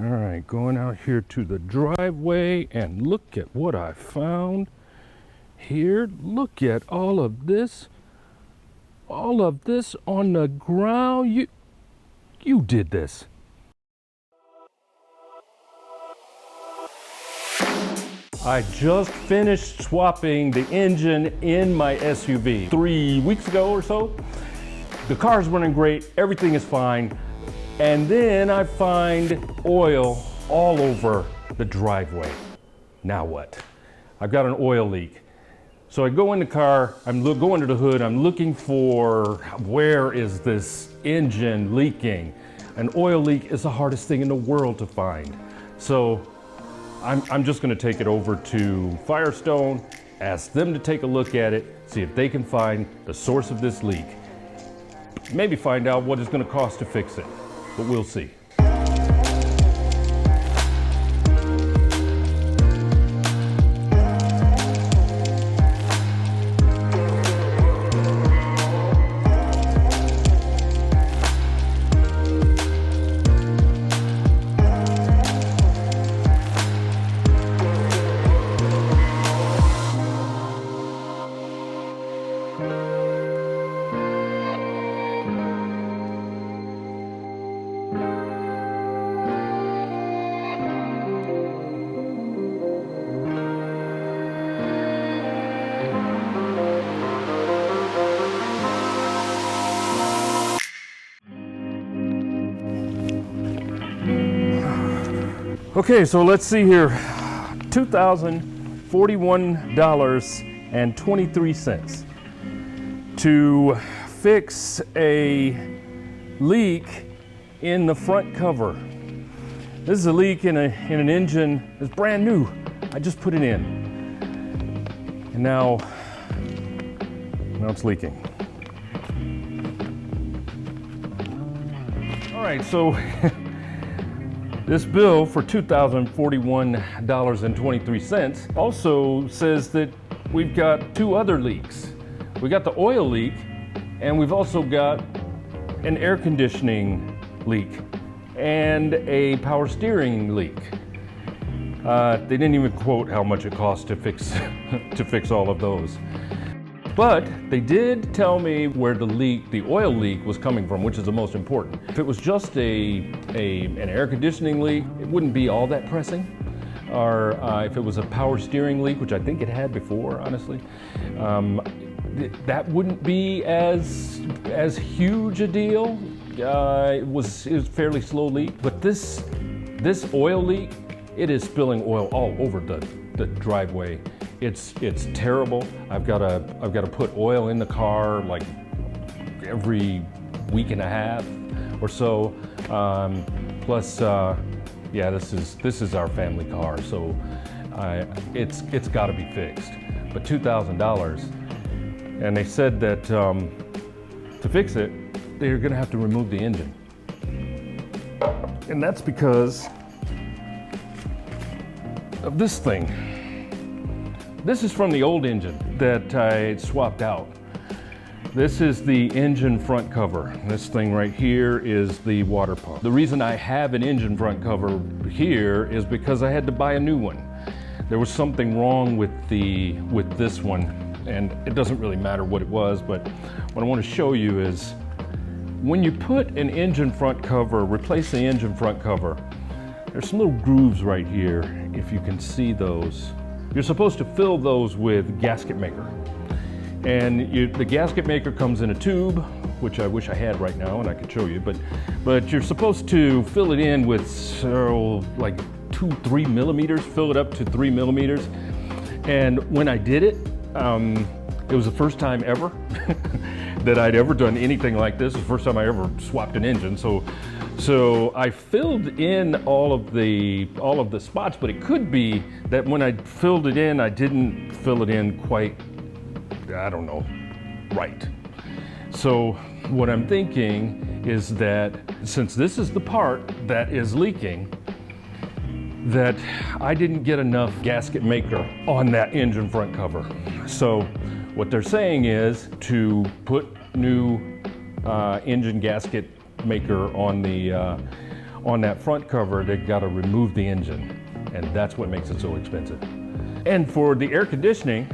All right, going out here to the driveway and look at what I found here. Look at all of this on the ground. You did this. I just finished swapping the engine in my SUV 3 weeks ago or so. The car's running great, everything is fine. And then I find oil all over the driveway. Now what? I've got an oil leak. So I go in the car, go under the hood, I'm looking for where is this engine leaking. An oil leak is the hardest thing in the world to find. So I'm just gonna take it over to Firestone, ask them to take a look at it, see if they can find the source of this leak. Maybe find out what it's gonna cost to fix it. But we'll see. Okay, so let's see here. $2,041.23 to fix a leak in the front cover. This is a leak in an engine that's brand new. I just put it in. And now it's leaking. All right, so this bill for $2,041.23 also says that we've got two other leaks. We got the oil leak, and we've also got an air conditioning leak and a power steering leak. They didn't even quote how much it cost to fix to fix all of those. But they did tell me where the oil leak was coming from, which is the most important. If it was just an air conditioning leak, it wouldn't be all that pressing. Or if it was a power steering leak, which I think it had before, honestly, that wouldn't be as huge a deal. It was fairly slow leak. But this oil leak, it is spilling oil all over the driveway. It's terrible. I've got to put oil in the car like every week and a half or so. Plus, yeah, this is our family car, so it's got to be fixed. But $2,000, and they said that to fix it, they're going to have to remove the engine, and that's because of this thing. This is from the old engine that I swapped out. This is the engine front cover. This thing right here is the water pump. The reason I have an engine front cover here is because I had to buy a new one. There was something wrong with this one, and it doesn't really matter what it was, but what I want to show you is when you put an engine front cover, replace the engine front cover, there's some little grooves right here, if you can see those. You're supposed to fill those with gasket maker. And the gasket maker comes in a tube, which I wish I had right now and I could show you, but you're supposed to fill it in with like 3 millimeters, fill it up to 3 millimeters. And when I did it, it was the first time ever that I'd ever done anything like this. The first time I ever swapped an engine. So I filled in all of the spots, but it could be that when I filled it in, I didn't fill it in quite, I don't know, right. So what I'm thinking is that since this is the part that is leaking, that I didn't get enough gasket maker on that engine front cover. So what they're saying is to put new engine gasket maker on on that front cover, they've got to remove the engine, and that's what makes it so expensive. And for the air conditioning,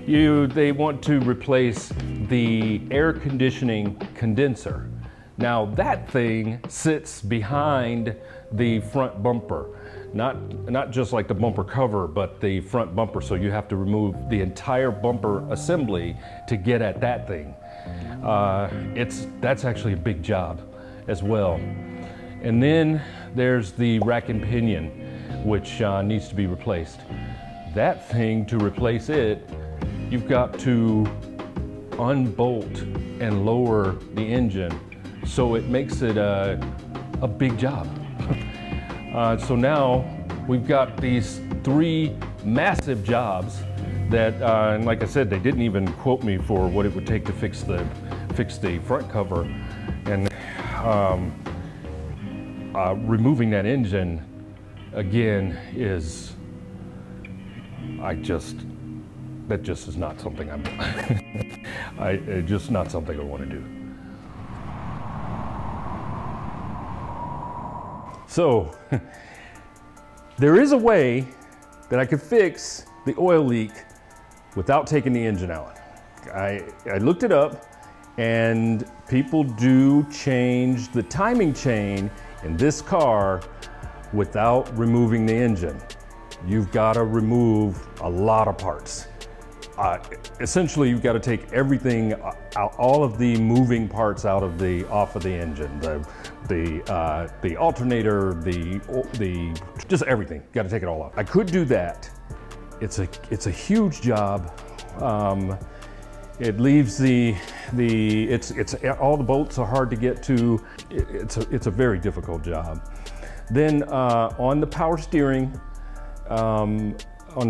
they want to replace the air conditioning condenser. Now that thing sits behind the front bumper, not just like the bumper cover, but the front bumper. So you have to remove the entire bumper assembly to get at that thing. That's actually a big job as well. And then there's the rack and pinion, which needs to be replaced. That thing, to replace it, you've got to unbolt and lower the engine, so it makes it a big job. So now we've got these 3 massive jobs that, and like I said, they didn't even quote me for what it would take to fix the front cover. And removing that engine again is, that just is not something it's just not something I want to do. So there is a way that I could fix the oil leak without taking the engine out. I looked it up, and people do change the timing chain in this car without removing the engine. You've got to remove a lot of parts. Essentially, you've got to take everything out, all of the moving parts off of the engine, the alternator, just everything. Got to take it all off. I could do that. It's a huge job. It leaves all the bolts are hard to get to. It's a very difficult job. Then on the power steering, on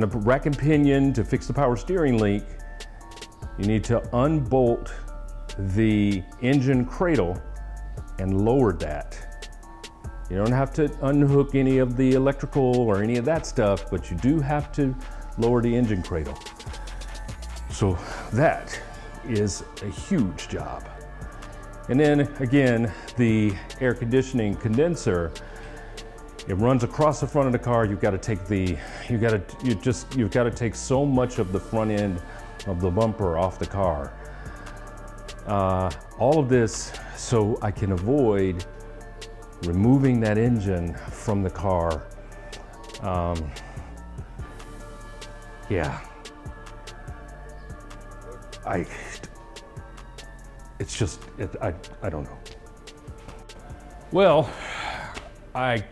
the rack and pinion, to fix the power steering leak, you need to unbolt the engine cradle and lower that. You don't have to unhook any of the electrical or any of that stuff, but you do have to lower the engine cradle. So that is a huge job. And then again, the air conditioning condenser, it runs across the front of the car. You've got to take so much of the front end of the bumper off the car. All of this so I can avoid removing that engine from the car. Yeah. I don't know. Well, I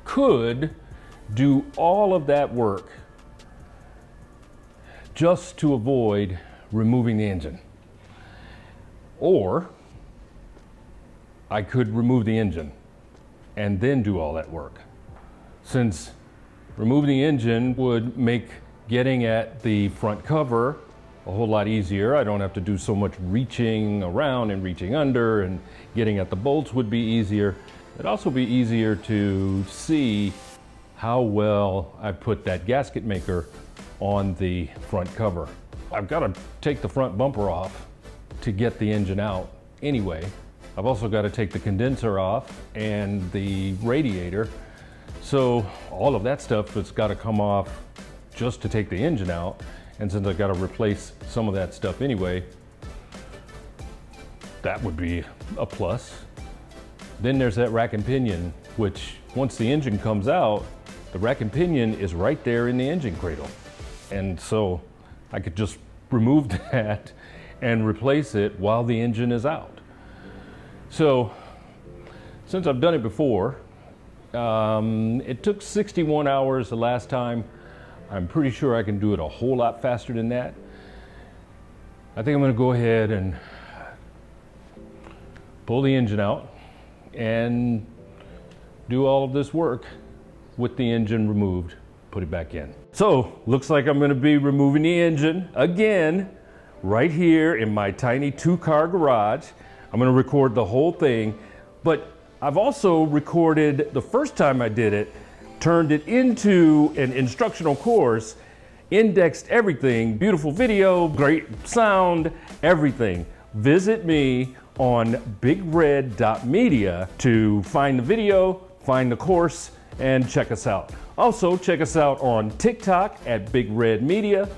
could do all of that work just to avoid removing the engine. Or I could remove the engine and then do all that work. Since removing the engine would make getting at the front cover a whole lot easier. I don't have to do so much reaching around and reaching under, and getting at the bolts would be easier. It'd also be easier to see how well I put that gasket maker on the front cover. I've got to take the front bumper off to get the engine out anyway. I've also got to take the condenser off and the radiator. So all of that stuff has got to come off just to take the engine out. And since I've got to replace some of that stuff anyway, that would be a plus. Then there's that rack and pinion, which once the engine comes out, the rack and pinion is right there in the engine cradle. And so I could just remove that and replace it while the engine is out. So since I've done it before, it took 61 hours the last time. I'm pretty sure I can do it a whole lot faster than that. I think I'm going to go ahead and pull the engine out and do all of this work with the engine removed, put it back in. So looks like I'm going to be removing the engine again right here in my tiny 2-car garage. I'm going to record the whole thing, but I've also recorded the first time I did it, turned it into an instructional course, indexed everything, beautiful video, great sound, everything. Visit me on bigred.media to find the video, find the course, and check us out. Also, check us out on TikTok at Big Red Media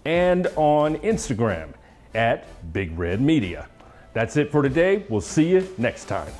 and on Instagram at Big Red Media. That's it for today. We'll see you next time.